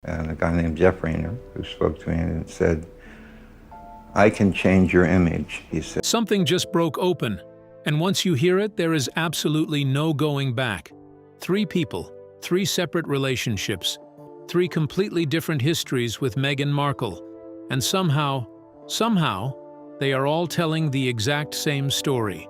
and a guy named Jeff Rayner, who spoke to me and said, "I can change your image," he said. Something just broke open, and once you hear it, there is absolutely no going back. 3 people, 3 separate relationships, 3 completely different histories with Meghan Markle, and somehow, they are all telling the exact same story.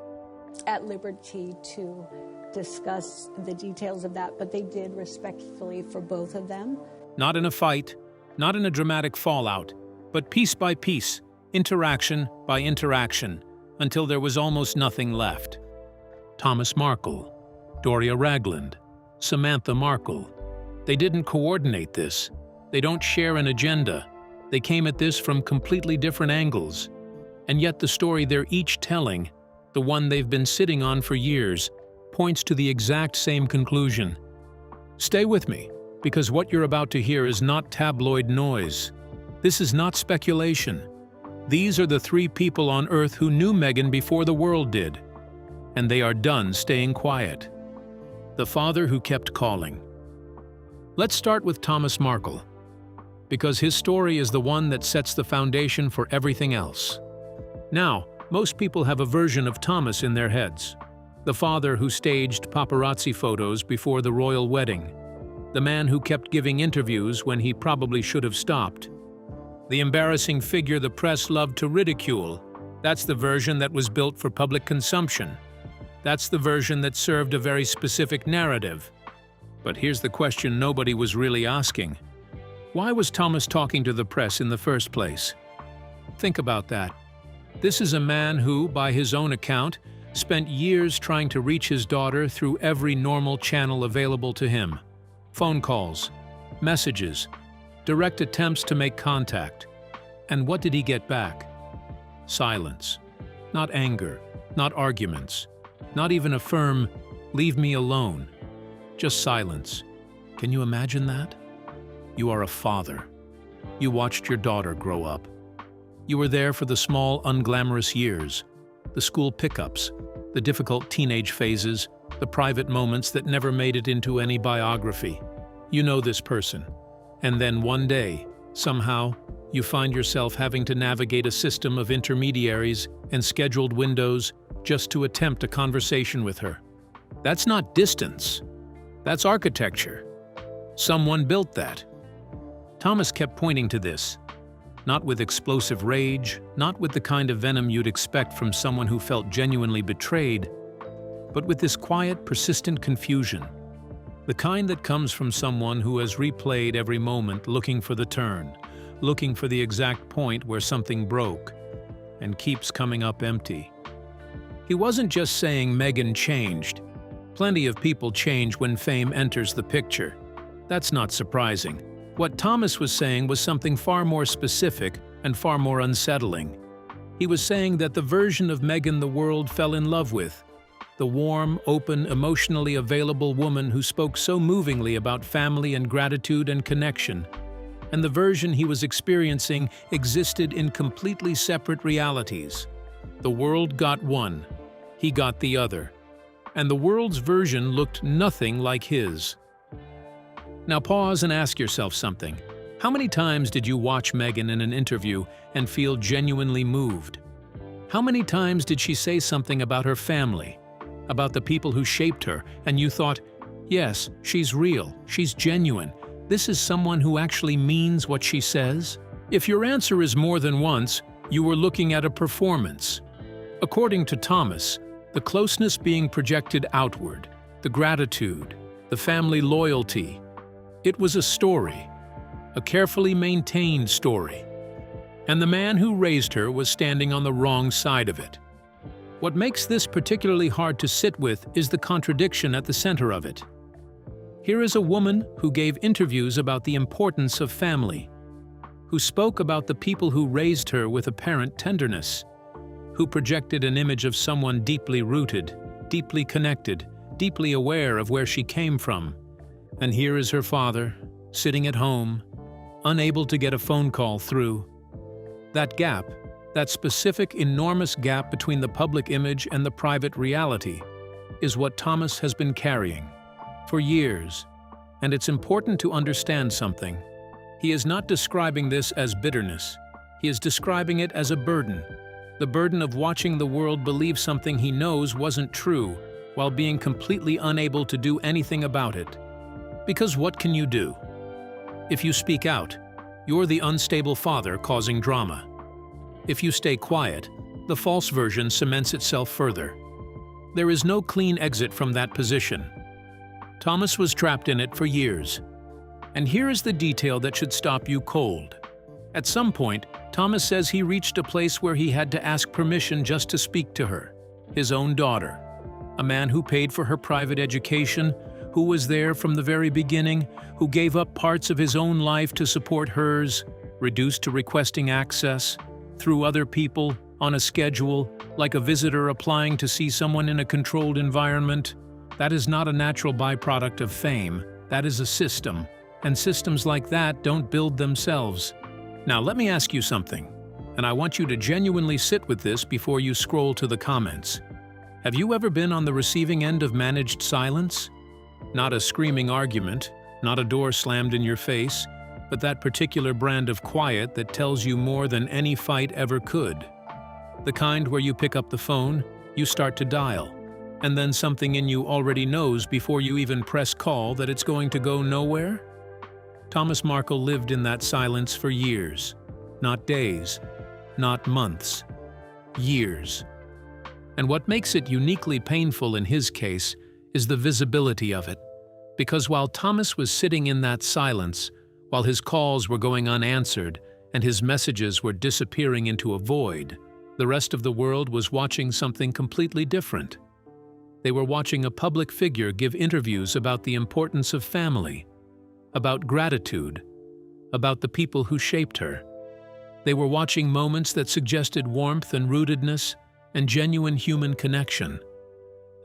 At liberty to discuss the details of that, but they did respectfully for both of them. Not in a fight, not in a dramatic fallout, but piece by piece, interaction by interaction, until there was almost nothing left. Thomas Markle, Doria Ragland, Samantha Markle. They didn't coordinate this. They don't share an agenda. They came at this from completely different angles. And yet the story they're each telling, the one they've been sitting on for years, points to the exact same conclusion. Stay with me, because what you're about to hear is not tabloid noise. This is not speculation. These are the 3 people on Earth who knew Meghan before the world did. And they are done staying quiet. The father who kept calling. Let's start with Thomas Markle, because his story is the one that sets the foundation for everything else. Now, most people have a version of Thomas in their heads. The father who staged paparazzi photos before the royal wedding. The man who kept giving interviews when he probably should have stopped. The embarrassing figure the press loved to ridicule. That's the version that was built for public consumption. That's the version that served a very specific narrative. But here's the question nobody was really asking. Why was Thomas talking to the press in the first place? Think about that. This is a man who, by his own account, spent years trying to reach his daughter through every normal channel available to him. Phone calls, messages, direct attempts to make contact. And what did he get back? Silence. Not anger, not arguments, not even a firm, "leave me alone." Just silence. Can you imagine that? You are a father. You watched your daughter grow up. You were there for the small, unglamorous years, the school pickups, the difficult teenage phases, the private moments that never made it into any biography. You know this person. And then one day, somehow, you find yourself having to navigate a system of intermediaries and scheduled windows just to attempt a conversation with her. That's not distance. That's architecture. Someone built that. Thomas kept pointing to this. Not with explosive rage, not with the kind of venom you'd expect from someone who felt genuinely betrayed, but with this quiet, persistent confusion. The kind that comes from someone who has replayed every moment looking for the turn, looking for the exact point where something broke, and keeps coming up empty. He wasn't just saying Meghan changed. Plenty of people change when fame enters the picture. That's not surprising. What Thomas was saying was something far more specific and far more unsettling. He was saying that the version of Meghan the world fell in love with, the warm, open, emotionally available woman who spoke so movingly about family and gratitude and connection, and the version he was experiencing existed in completely separate realities. The world got one, he got the other, and the world's version looked nothing like his. Now pause and ask yourself something. How many times did you watch Meghan in an interview and feel genuinely moved? How many times did she say something about her family, about the people who shaped her, and you thought, yes, she's real, she's genuine, this is someone who actually means what she says? If your answer is more than once, you were looking at a performance. According to Thomas, the closeness being projected outward, the gratitude, the family loyalty, it was a story, a carefully maintained story. And the man who raised her was standing on the wrong side of it. What makes this particularly hard to sit with is the contradiction at the center of it. Here is a woman who gave interviews about the importance of family, who spoke about the people who raised her with apparent tenderness, who projected an image of someone deeply rooted, deeply connected, deeply aware of where she came from. And here is her father, sitting at home, unable to get a phone call through. That gap, that specific enormous gap between the public image and the private reality, is what Thomas has been carrying for years. And it's important to understand something. He is not describing this as bitterness. He is describing it as a burden. The burden of watching the world believe something he knows wasn't true, while being completely unable to do anything about it. Because what can you do? If you speak out, you're the unstable father causing drama. If you stay quiet, the false version cements itself further. There is no clean exit from that position. Thomas was trapped in it for years. And here is the detail that should stop you cold. At some point, Thomas says he reached a place where he had to ask permission just to speak to her, his own daughter, a man who paid for her private education, who was there from the very beginning, who gave up parts of his own life to support hers, reduced to requesting access, through other people, on a schedule, like a visitor applying to see someone in a controlled environment. That is not a natural byproduct of fame. That is a system. And systems like that don't build themselves. Now let me ask you something, and I want you to genuinely sit with this before you scroll to the comments. Have you ever been on the receiving end of managed silence? Not a screaming argument, not a door slammed in your face, but that particular brand of quiet that tells you more than any fight ever could. The kind where you pick up the phone, you start to dial, and then something in you already knows before you even press call that it's going to go nowhere? Thomas Markle lived in that silence for years. Not days, not months, years. And what makes it uniquely painful in his case is the visibility of it. Because while Thomas was sitting in that silence, while his calls were going unanswered and his messages were disappearing into a void, the rest of the world was watching something completely different. They were watching a public figure give interviews about the importance of family, about gratitude, about the people who shaped her. They were watching moments that suggested warmth and rootedness and genuine human connection.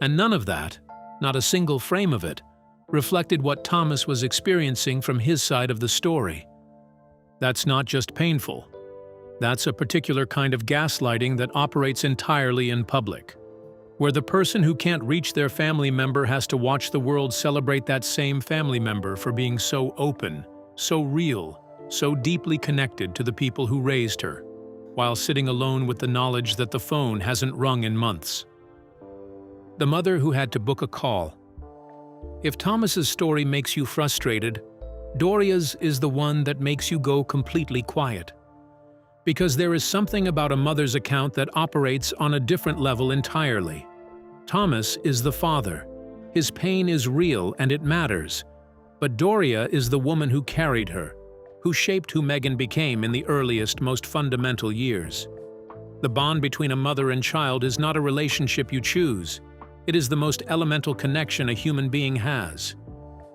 And none of that, not a single frame of it, reflected what Thomas was experiencing from his side of the story. That's not just painful. That's a particular kind of gaslighting that operates entirely in public, where the person who can't reach their family member has to watch the world celebrate that same family member for being so open, so real, so deeply connected to the people who raised her, while sitting alone with the knowledge that the phone hasn't rung in months. The mother who had to book a call. If Thomas's story makes you frustrated, Doria's is the one that makes you go completely quiet. Because there is something about a mother's account that operates on a different level entirely. Thomas is the father. His pain is real and it matters. But Doria is the woman who carried her, who shaped who Meghan became in the earliest, most fundamental years. The bond between a mother and child is not a relationship you choose. It is the most elemental connection a human being has.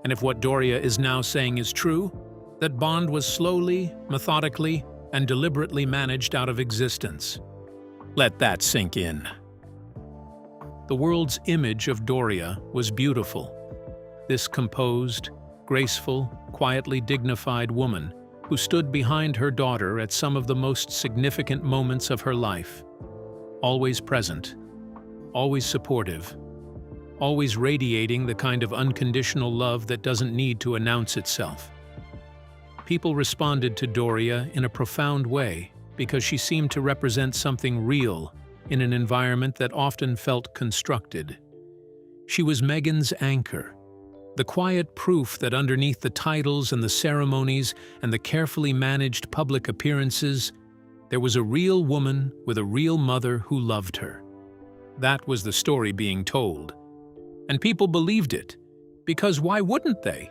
And if what Doria is now saying is true, that bond was slowly, methodically, and deliberately managed out of existence. Let that sink in. The world's image of Doria was beautiful. This composed, graceful, quietly dignified woman who stood behind her daughter at some of the most significant moments of her life. Always present, always supportive, always radiating the kind of unconditional love that doesn't need to announce itself. People responded to Doria in a profound way because she seemed to represent something real in an environment that often felt constructed. She was Meghan's anchor, the quiet proof that underneath the titles and the ceremonies and the carefully managed public appearances, there was a real woman with a real mother who loved her. That was the story being told. And people believed it. Because why wouldn't they?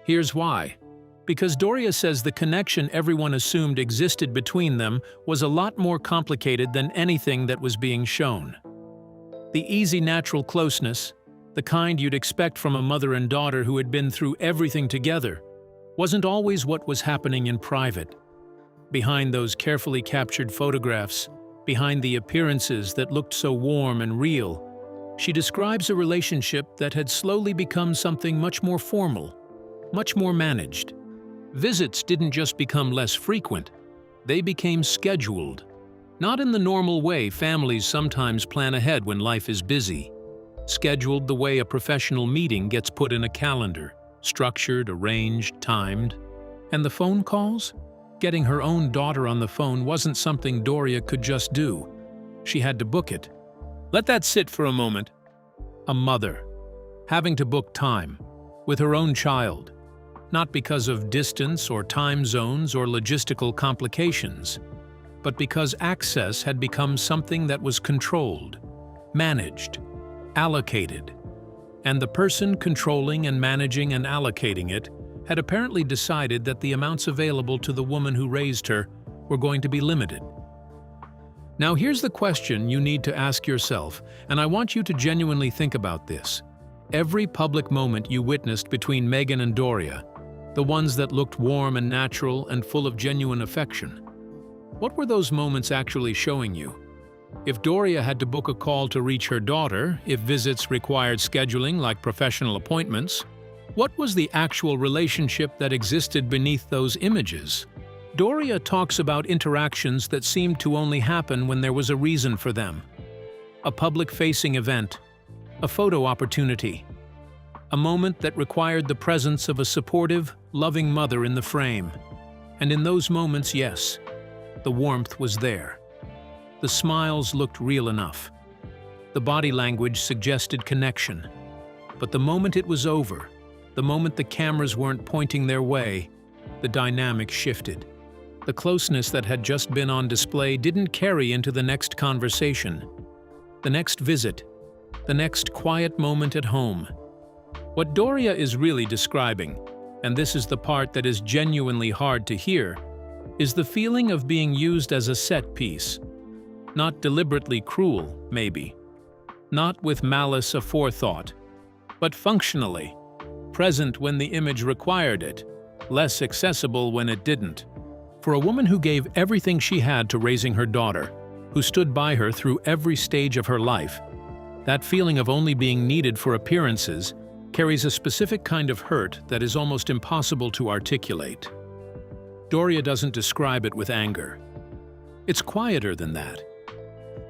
Here's why. Because Doria says the connection everyone assumed existed between them was a lot more complicated than anything that was being shown. The easy natural closeness, the kind you'd expect from a mother and daughter who had been through everything together, wasn't always what was happening in private. Behind those carefully captured photographs, behind the appearances that looked so warm and real, she describes a relationship that had slowly become something much more formal, much more managed. Visits didn't just become less frequent, they became scheduled. Not in the normal way families sometimes plan ahead when life is busy. Scheduled the way a professional meeting gets put in a calendar, structured, arranged, timed. And the phone calls? Getting her own daughter on the phone wasn't something Doria could just do. She had to book it. Let that sit for a moment. A mother, having to book time, with her own child, not because of distance or time zones or logistical complications, but because access had become something that was controlled, managed, allocated, and the person controlling and managing and allocating it had apparently decided that the amounts available to the woman who raised her were going to be limited. Now here's the question you need to ask yourself, and I want you to genuinely think about this. Every public moment you witnessed between Meghan and Doria, the ones that looked warm and natural and full of genuine affection, what were those moments actually showing you? If Doria had to book a call to reach her daughter, if visits required scheduling like professional appointments, what was the actual relationship that existed beneath those images? Doria talks about interactions that seemed to only happen when there was a reason for them. A public-facing event, a photo opportunity, a moment that required the presence of a supportive, loving mother in the frame. And in those moments, yes, the warmth was there. The smiles looked real enough. The body language suggested connection. But the moment it was over, the moment the cameras weren't pointing their way, the dynamic shifted. The closeness that had just been on display didn't carry into the next conversation, the next visit, the next quiet moment at home. What Doria is really describing, and this is the part that is genuinely hard to hear, is the feeling of being used as a set piece. Not deliberately cruel, maybe. Not with malice aforethought, but functionally. Present when the image required it, less accessible when it didn't. For a woman who gave everything she had to raising her daughter, who stood by her through every stage of her life, that feeling of only being needed for appearances carries a specific kind of hurt that is almost impossible to articulate. Doria doesn't describe it with anger. It's quieter than that.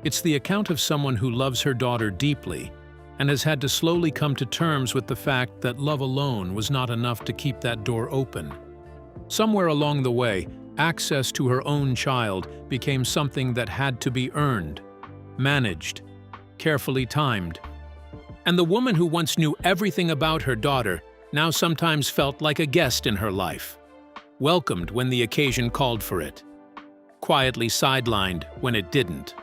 It's the account of someone who loves her daughter deeply and has had to slowly come to terms with the fact that love alone was not enough to keep that door open. Somewhere along the way, access to her own child became something that had to be earned, managed, carefully timed. And the woman who once knew everything about her daughter now sometimes felt like a guest in her life, welcomed when the occasion called for it, quietly sidelined when it didn't.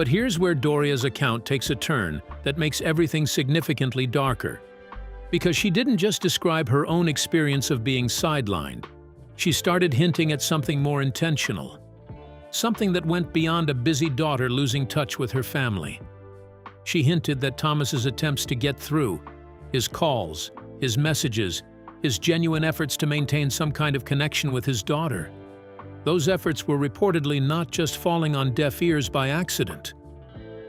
But here's where Doria's account takes a turn that makes everything significantly darker. Because she didn't just describe her own experience of being sidelined. She started hinting at something more intentional. Something that went beyond a busy daughter losing touch with her family. She hinted that Thomas's attempts to get through, his calls, his messages, his genuine efforts to maintain some kind of connection with his daughter, those efforts were reportedly not just falling on deaf ears by accident.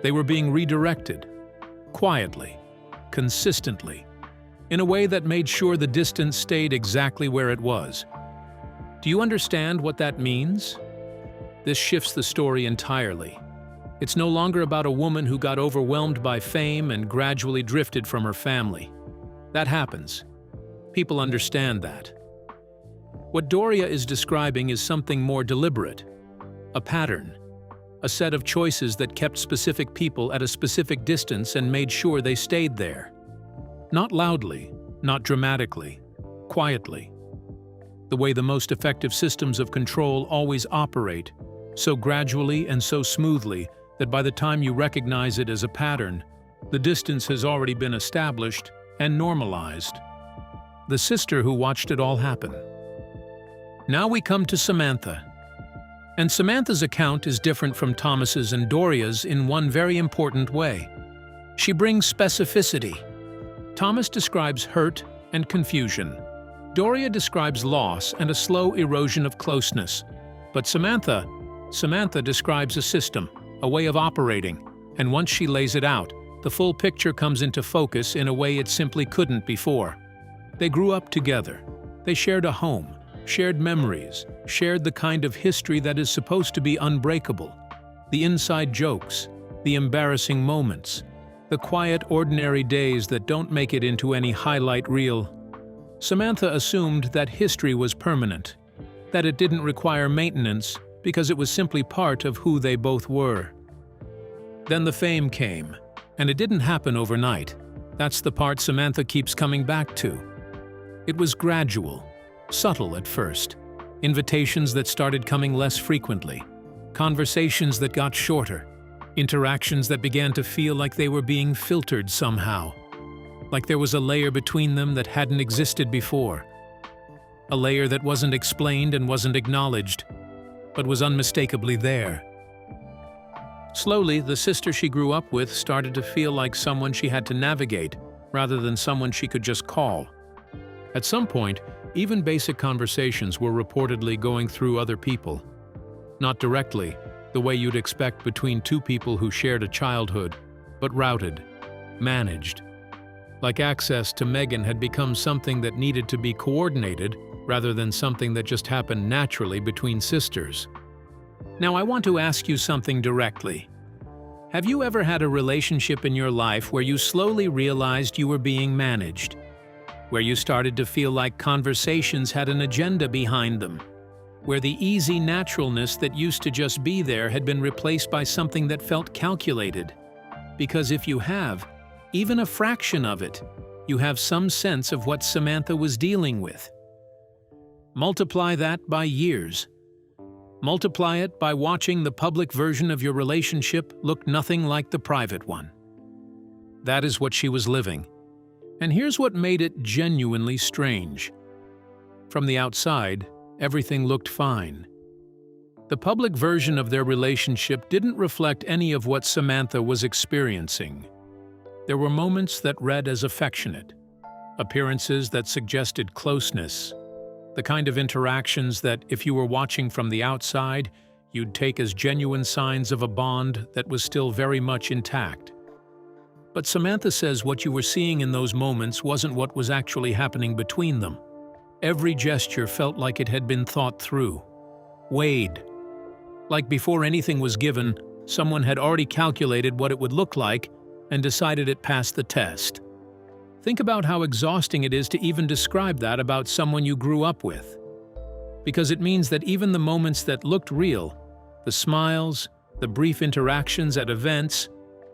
They were being redirected, quietly, consistently, in a way that made sure the distance stayed exactly where it was. Do you understand what that means? This shifts the story entirely. It's no longer about a woman who got overwhelmed by fame and gradually drifted from her family. That happens. People understand that. What Doria is describing is something more deliberate. A pattern. A set of choices that kept specific people at a specific distance and made sure they stayed there. Not loudly, not dramatically, quietly. The way the most effective systems of control always operate, so gradually and so smoothly that by the time you recognize it as a pattern, the distance has already been established and normalized. The sister who watched it all happen. Now we come to Samantha. And Samantha's account is different from Thomas's and Doria's in one very important way. She brings specificity. Thomas describes hurt and confusion. Doria describes loss and a slow erosion of closeness. But Samantha describes a system, a way of operating, and once she lays it out, the full picture comes into focus in a way it simply couldn't before. They grew up together. They shared a home, shared memories, shared the kind of history that is supposed to be unbreakable. The inside jokes, the embarrassing moments, the quiet, ordinary days that don't make it into any highlight reel. Samantha assumed that history was permanent, that it didn't require maintenance because it was simply part of who they both were. Then the fame came, and it didn't happen overnight. That's the part Samantha keeps coming back to. It was gradual, subtle at first, invitations that started coming less frequently, conversations that got shorter, interactions that began to feel like they were being filtered somehow, like there was a layer between them that hadn't existed before, a layer that wasn't explained and wasn't acknowledged, but was unmistakably there. Slowly, the sister she grew up with started to feel like someone she had to navigate, rather than someone she could just call. At some point, even basic conversations were reportedly going through other people. Not directly, the way you'd expect between two people who shared a childhood, but routed, managed. Like access to Meghan had become something that needed to be coordinated, rather than something that just happened naturally between sisters. Now, I want to ask you something directly. Have you ever had a relationship in your life where you slowly realized you were being managed? Where you started to feel like conversations had an agenda behind them? Where the easy naturalness that used to just be there had been replaced by something that felt calculated? Because if you have, even a fraction of it, you have some sense of what Samantha was dealing with. Multiply that by years. Multiply it by watching the public version of your relationship look nothing like the private one. That is what she was living. And here's what made it genuinely strange. From the outside, everything looked fine. The public version of their relationship didn't reflect any of what Samantha was experiencing. There were moments that read as affectionate, appearances that suggested closeness, the kind of interactions that, if you were watching from the outside, you'd take as genuine signs of a bond that was still very much intact. But Samantha says what you were seeing in those moments wasn't what was actually happening between them. Every gesture felt like it had been thought through, weighed. Like before anything was given, someone had already calculated what it would look like and decided it passed the test. Think about how exhausting it is to even describe that about someone you grew up with. Because it means that even the moments that looked real, the smiles, the brief interactions at events,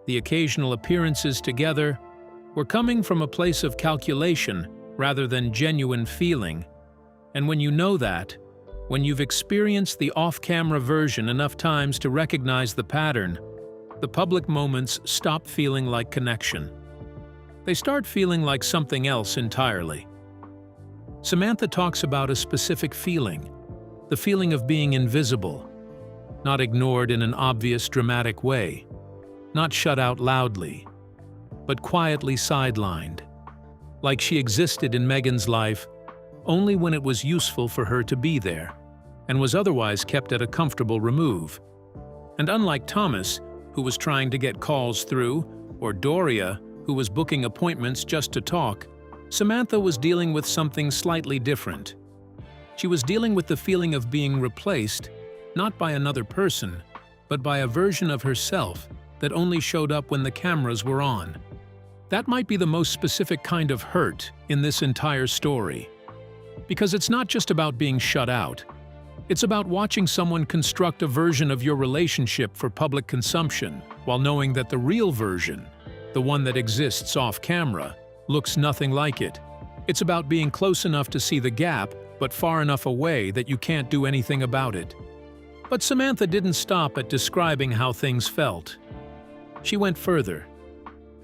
the occasional appearances together, were coming from a place of calculation rather than genuine feeling. And when you know that, when you've experienced the off-camera version enough times to recognize the pattern, the public moments stop feeling like connection. They start feeling like something else entirely. Samantha talks about a specific feeling, the feeling of being invisible, not ignored in an obvious, dramatic way, not shut out loudly, but quietly sidelined, like she existed in Meghan's life only when it was useful for her to be there, and was otherwise kept at a comfortable remove. And unlike Thomas, who was trying to get calls through, or Doria, who was booking appointments just to talk, Samantha was dealing with something slightly different. She was dealing with the feeling of being replaced, not by another person, but by a version of herself that only showed up when the cameras were on. That might be the most specific kind of hurt in this entire story. Because it's not just about being shut out. It's about watching someone construct a version of your relationship for public consumption, while knowing that the real version, the one that exists off-camera, looks nothing like it. It's about being close enough to see the gap, but far enough away that you can't do anything about it. But Samantha didn't stop at describing how things felt. She went further.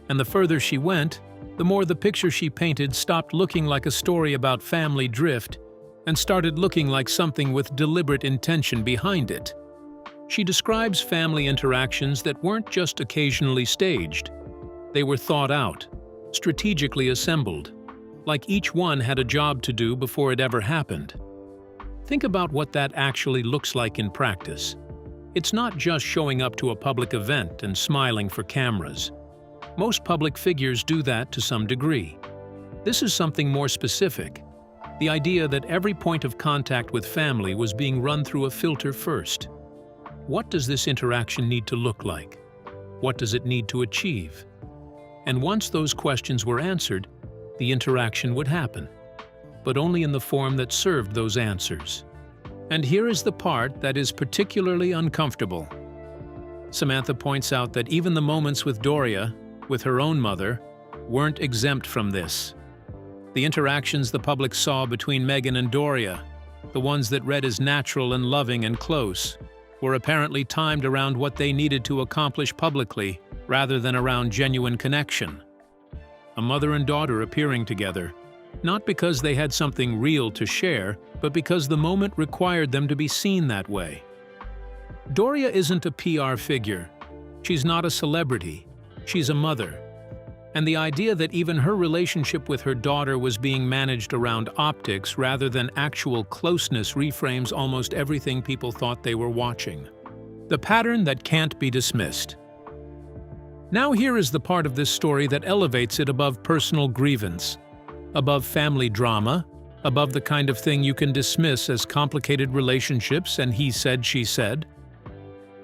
And the further she went, the more the picture she painted stopped looking like a story about family drift and started looking like something with deliberate intention behind it. She describes family interactions that weren't just occasionally staged. They were thought out, strategically assembled, like each one had a job to do before it ever happened. Think about what that actually looks like in practice. It's not just showing up to a public event and smiling for cameras. Most public figures do that to some degree. This is something more specific. The idea that every point of contact with family was being run through a filter first. What does this interaction need to look like? What does it need to achieve? And once those questions were answered, the interaction would happen. but only in the form that served those answers. And here is the part that is particularly uncomfortable. Samantha points out that even the moments with Doria, with her own mother, weren't exempt from this. The interactions the public saw between Meghan and Doria, the ones that read as natural and loving and close, were apparently timed around what they needed to accomplish publicly rather than around genuine connection. A mother and daughter appearing together, not because they had something real to share, but because the moment required them to be seen that way. Doria isn't a PR figure. She's not a celebrity. She's a mother. And the idea that even her relationship with her daughter was being managed around optics rather than actual closeness reframes almost everything people thought they were watching. The pattern that can't be dismissed. Now here is the part of this story that elevates it above personal grievance, above family drama, above the kind of thing you can dismiss as complicated relationships and he said, she said.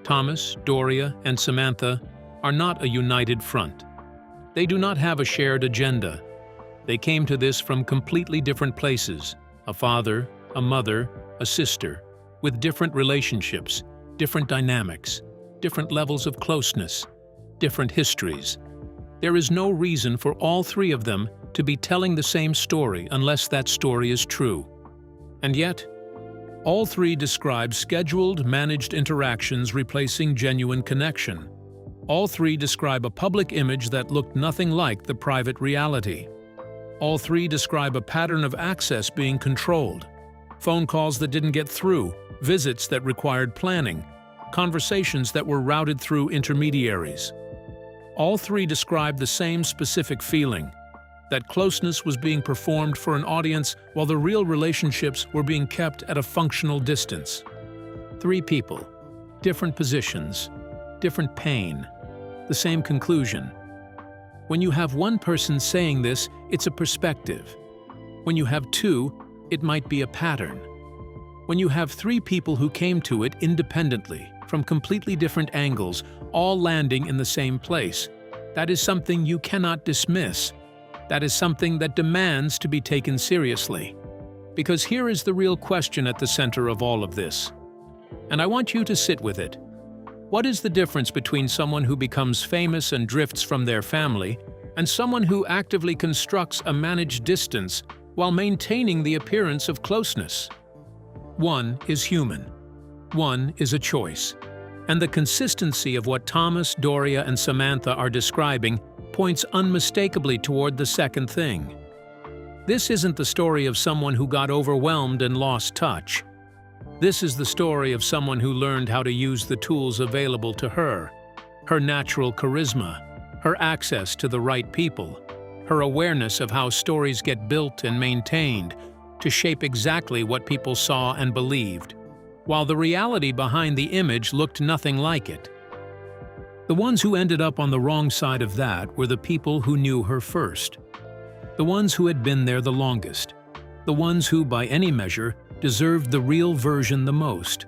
Thomas, Doria, and Samantha are not a united front. They do not have a shared agenda. They came to this from completely different places, a father, a mother, a sister, with different relationships, different dynamics, different levels of closeness, different histories. There is no reason for all three of them to be telling the same story unless that story is true. And yet, all three describe scheduled, managed interactions replacing genuine connection. All three describe a public image that looked nothing like the private reality. All three describe a pattern of access being controlled, phone calls that didn't get through, visits that required planning, conversations that were routed through intermediaries. All three describe the same specific feeling, that closeness was being performed for an audience while the real relationships were being kept at a functional distance. Three people, different positions, different pain, the same conclusion. When you have one person saying this, it's a perspective. When you have two, it might be a pattern. When you have three people who came to it independently, from completely different angles, all landing in the same place, that is something you cannot dismiss. That is something that demands to be taken seriously. Because here is the real question at the center of all of this. And I want you to sit with it. What is the difference between someone who becomes famous and drifts from their family and someone who actively constructs a managed distance while maintaining the appearance of closeness? One is human. One is a choice. And the consistency of what Thomas, Doria, and Samantha are describing points unmistakably toward the second thing. This isn't the story of someone who got overwhelmed and lost touch. This is the story of someone who learned how to use the tools available to her, her natural charisma, her access to the right people, her awareness of how stories get built and maintained to shape exactly what people saw and believed, while the reality behind the image looked nothing like it. The ones who ended up on the wrong side of that were the people who knew her first, the ones who had been there the longest, the ones who, by any measure, deserved the real version the most.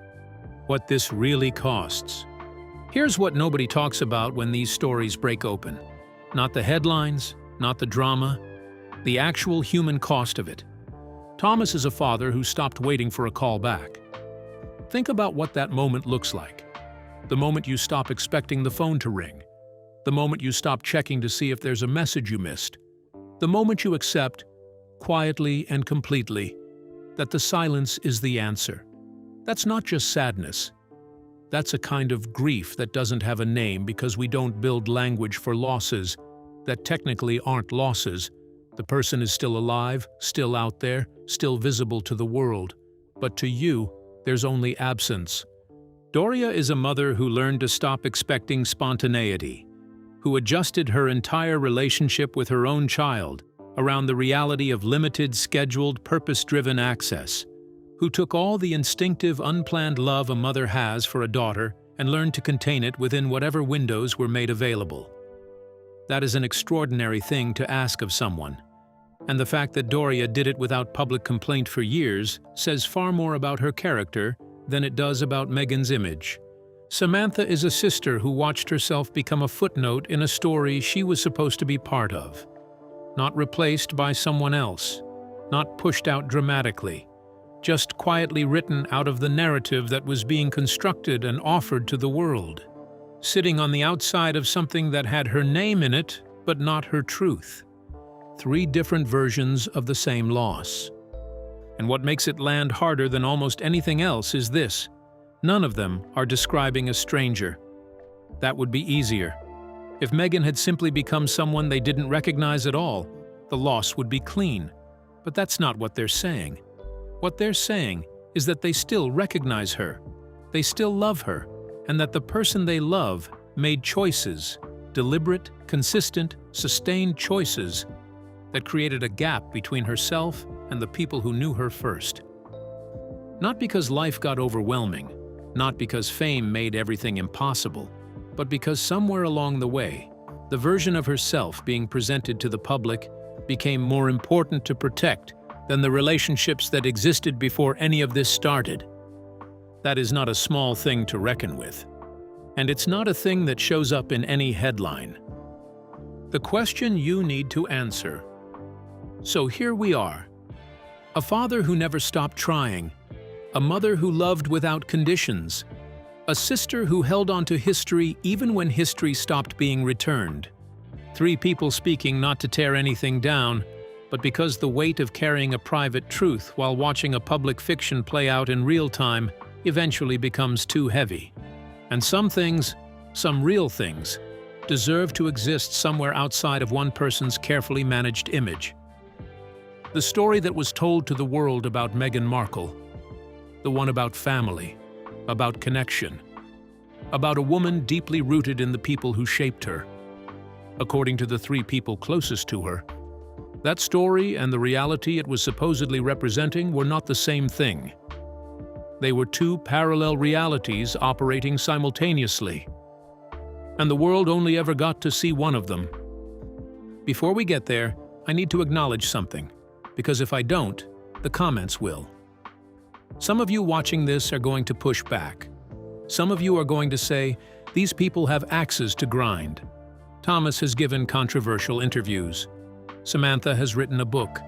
What this really costs. Here's what nobody talks about when these stories break open. Not the headlines, not the drama, the actual human cost of it. Thomas is a father who stopped waiting for a call back. Think about what that moment looks like. The moment you stop expecting the phone to ring. The moment you stop checking to see if there's a message you missed. The moment you accept, quietly and completely, that the silence is the answer. That's not just sadness. That's a kind of grief that doesn't have a name because we don't build language for losses that technically aren't losses. The person is still alive, still out there, still visible to the world. But to you, there's only absence. Doria is a mother who learned to stop expecting spontaneity, who adjusted her entire relationship with her own child around the reality of limited, scheduled, purpose-driven access, who took all the instinctive, unplanned love a mother has for a daughter and learned to contain it within whatever windows were made available. That is an extraordinary thing to ask of someone, and the fact that Doria did it without public complaint for years says far more about her character than it does about Meghan's image. Samantha is a sister who watched herself become a footnote in a story she was supposed to be part of. Not replaced by someone else, not pushed out dramatically, just quietly written out of the narrative that was being constructed and offered to the world, sitting on the outside of something that had her name in it, but not her truth. 3 different versions of the same loss. And what makes it land harder than almost anything else is this: none of them are describing a stranger. That would be easier. If Meghan had simply become someone they didn't recognize at all, the loss would be clean. But that's not what they're saying. What they're saying is that they still recognize her, they still love her, and that the person they love made choices, deliberate, consistent, sustained choices that created a gap between herself and the people who knew her first. Not because life got overwhelming, not because fame made everything impossible, but because somewhere along the way, the version of herself being presented to the public became more important to protect than the relationships that existed before any of this started. That is not a small thing to reckon with. And it's not a thing that shows up in any headline. The question you need to answer. So here we are. A father who never stopped trying. A mother who loved without conditions. A sister who held on to history even when history stopped being returned. 3 people speaking not to tear anything down, but because the weight of carrying a private truth while watching a public fiction play out in real time eventually becomes too heavy. And some things, some real things, deserve to exist somewhere outside of one person's carefully managed image. The story that was told to the world about Meghan Markle, the one about family, about connection, about a woman deeply rooted in the people who shaped her. According to the 3 people closest to her, that story and the reality it was supposedly representing were not the same thing. They were 2 parallel realities operating simultaneously, and the world only ever got to see one of them. Before we get there, I need to acknowledge something, because if I don't, the comments will. Some of you watching this are going to push back. Some of you are going to say, these people have axes to grind. Thomas has given controversial interviews. Samantha has written a book.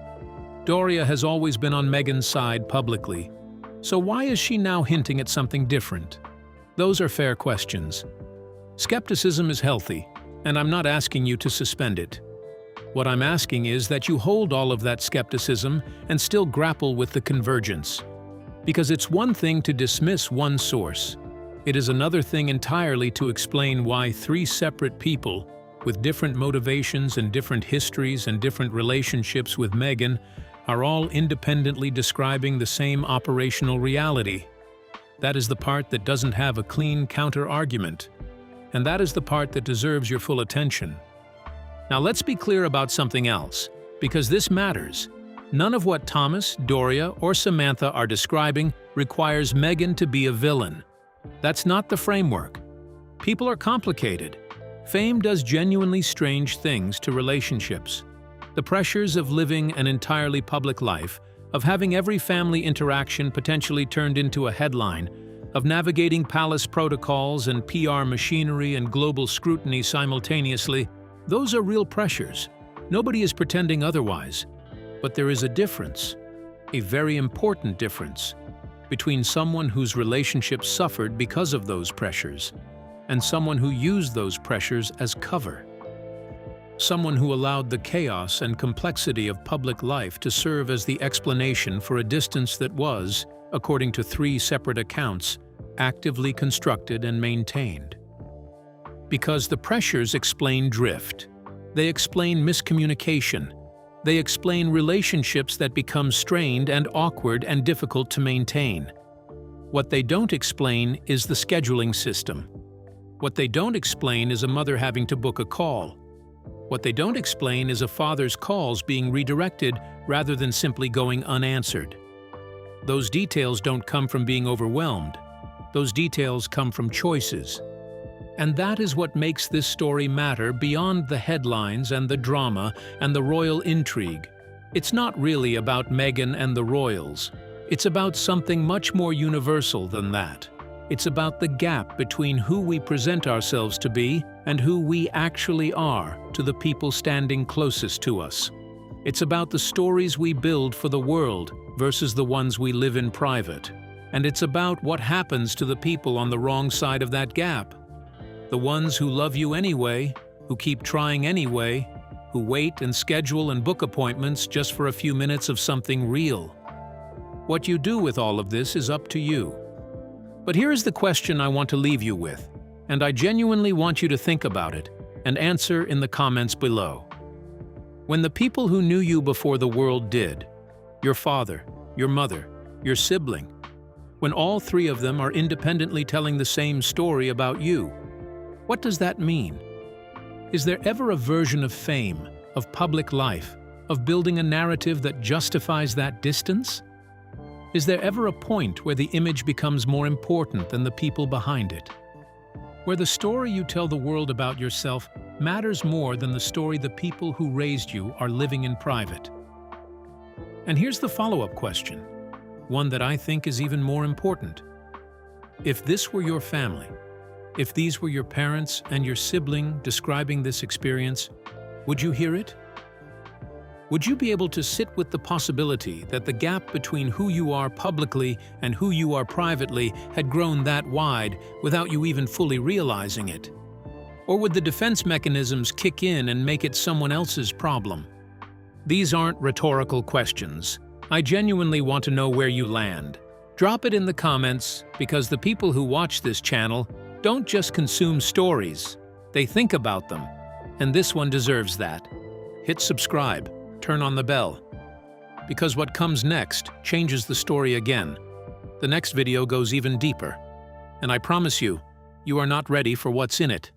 Doria has always been on Meghan's side publicly. So why is she now hinting at something different? Those are fair questions. Skepticism is healthy, and I'm not asking you to suspend it. What I'm asking is that you hold all of that skepticism and still grapple with the convergence. Because it's one thing to dismiss one source. It is another thing entirely to explain why 3 separate people with different motivations and different histories and different relationships with Meghan are all independently describing the same operational reality. That is the part that doesn't have a clean counter-argument. And that is the part that deserves your full attention. Now let's be clear about something else, because this matters. None of what Thomas, Doria, or Samantha are describing requires Meghan to be a villain. That's not the framework. People are complicated. Fame does genuinely strange things to relationships. The pressures of living an entirely public life, of having every family interaction potentially turned into a headline, of navigating palace protocols and PR machinery and global scrutiny simultaneously, those are real pressures. Nobody is pretending otherwise. But there is a difference, a very important difference, between someone whose relationship suffered because of those pressures and someone who used those pressures as cover. Someone who allowed the chaos and complexity of public life to serve as the explanation for a distance that was, according to 3 separate accounts, actively constructed and maintained. Because the pressures explain drift. They explain miscommunication. They explain relationships that become strained and awkward and difficult to maintain. What they don't explain is the scheduling system. What they don't explain is a mother having to book a call. What they don't explain is a father's calls being redirected rather than simply going unanswered. Those details don't come from being overwhelmed. Those details come from choices. And that is what makes this story matter beyond the headlines and the drama and the royal intrigue. It's not really about Meghan and the royals. It's about something much more universal than that. It's about the gap between who we present ourselves to be and who we actually are to the people standing closest to us. It's about the stories we build for the world versus the ones we live in private. And it's about what happens to the people on the wrong side of that gap. The ones who love you anyway, who keep trying anyway, who wait and schedule and book appointments just for a few minutes of something real. What you do with all of this is up to you. But here is the question I want to leave you with, and I genuinely want you to think about it and answer in the comments below. When the people who knew you before the world did, your father, your mother, your sibling, when all three of them are independently telling the same story about you, what does that mean? Is there ever a version of fame, of public life, of building a narrative that justifies that distance? Is there ever a point where the image becomes more important than the people behind it? Where the story you tell the world about yourself matters more than the story the people who raised you are living in private? And here's the follow-up question, one that I think is even more important. If this were your family, if these were your parents and your sibling describing this experience, would you hear it? Would you be able to sit with the possibility that the gap between who you are publicly and who you are privately had grown that wide without you even fully realizing it? Or would the defense mechanisms kick in and make it someone else's problem? These aren't rhetorical questions. I genuinely want to know where you land. Drop it in the comments, because the people who watch this channel don't just consume stories, they think about them. And this one deserves that. Hit subscribe, turn on the bell. Because what comes next changes the story again. The next video goes even deeper. And I promise you, you are not ready for what's in it.